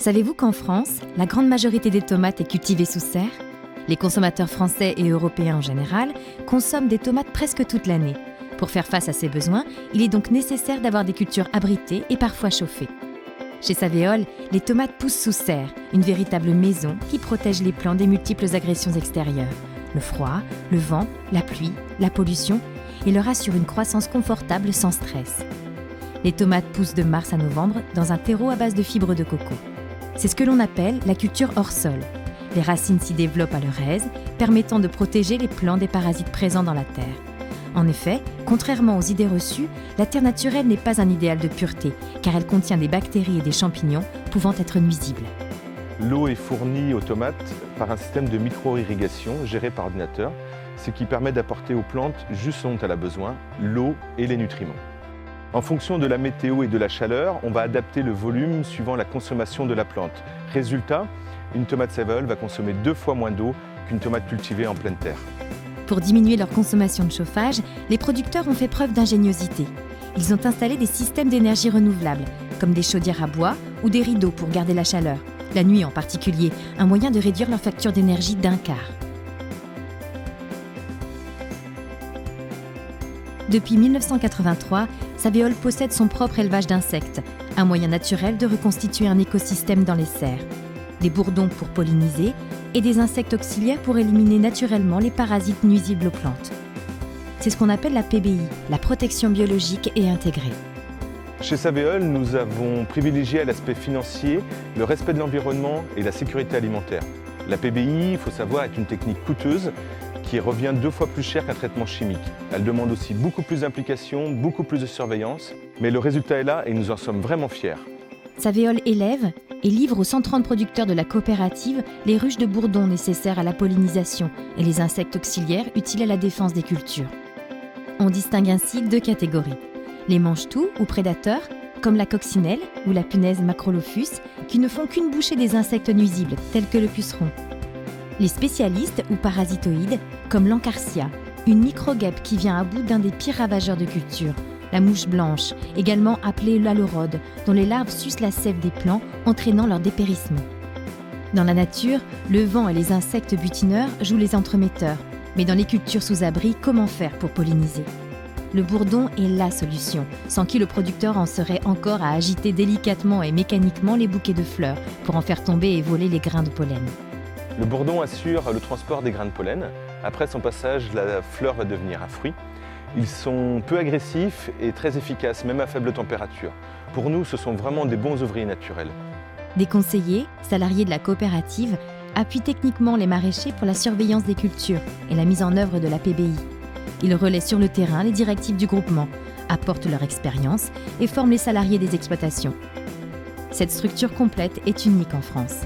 Savez-vous qu'en France, la grande majorité des tomates est cultivée sous serre ? Les consommateurs français et européens en général consomment des tomates presque toute l'année. Pour faire face à ces besoins, il est donc nécessaire d'avoir des cultures abritées et parfois chauffées. Chez Savéol, les tomates poussent sous serre, une véritable maison qui protège les plants des multiples agressions extérieures. Le froid, le vent, la pluie, la pollution, et leur assure une croissance confortable sans stress. Les tomates poussent de mars à novembre dans un terreau à base de fibres de coco. C'est ce que l'on appelle la culture hors sol. Les racines s'y développent à leur aise, permettant de protéger les plants des parasites présents dans la terre. En effet, contrairement aux idées reçues, la terre naturelle n'est pas un idéal de pureté, car elle contient des bactéries et des champignons pouvant être nuisibles. L'eau est fournie aux tomates par un système de micro-irrigation géré par ordinateur, ce qui permet d'apporter aux plantes juste ce dont elle a besoin, l'eau et les nutriments. En fonction de la météo et de la chaleur, on va adapter le volume suivant la consommation de la plante. Résultat, une tomate Savéol va consommer 2 fois moins d'eau qu'une tomate cultivée en pleine terre. Pour diminuer leur consommation de chauffage, les producteurs ont fait preuve d'ingéniosité. Ils ont installé des systèmes d'énergie renouvelable, comme des chaudières à bois ou des rideaux pour garder la chaleur. La nuit en particulier, un moyen de réduire leur facture d'énergie d'1 quart. Depuis 1983, Savéol possède son propre élevage d'insectes, un moyen naturel de reconstituer un écosystème dans les serres. Des bourdons pour polliniser et des insectes auxiliaires pour éliminer naturellement les parasites nuisibles aux plantes. C'est ce qu'on appelle la PBI, la protection biologique et intégrée. Chez Savéol, nous avons privilégié l'aspect financier, le respect de l'environnement et la sécurité alimentaire. La PBI, il faut savoir, est une technique coûteuse qui revient 2 fois plus cher qu'un traitement chimique. Elle demande aussi beaucoup plus d'implication, beaucoup plus de surveillance, mais le résultat est là et nous en sommes vraiment fiers. Savéol élève et livre aux 130 producteurs de la coopérative les ruches de bourdons nécessaires à la pollinisation et les insectes auxiliaires utiles à la défense des cultures. On distingue ainsi 2 catégories. Les mange-tout ou prédateurs, comme la coccinelle ou la punaise Macrolophus, qui ne font qu'une bouchée des insectes nuisibles, tels que le puceron. Les spécialistes ou parasitoïdes, comme l'encarsia, une microguêpe qui vient à bout d'un des pires ravageurs de culture, la mouche blanche, également appelée l'alorode, dont les larves sucent la sève des plants, entraînant leur dépérissement. Dans la nature, le vent et les insectes butineurs jouent les entremetteurs, mais dans les cultures sous abri, comment faire pour polliniser ? Le bourdon est la solution, sans qui le producteur en serait encore à agiter délicatement et mécaniquement les bouquets de fleurs pour en faire tomber et voler les grains de pollen. Le bourdon assure le transport des grains de pollen. Après son passage, la fleur va devenir un fruit. Ils sont peu agressifs et très efficaces, même à faible température. Pour nous, ce sont vraiment des bons ouvriers naturels. Des conseillers, salariés de la coopérative, appuient techniquement les maraîchers pour la surveillance des cultures et la mise en œuvre de la PBI. Ils relaient sur le terrain les directives du groupement, apportent leur expérience et forment les salariés des exploitations. Cette structure complète est unique en France.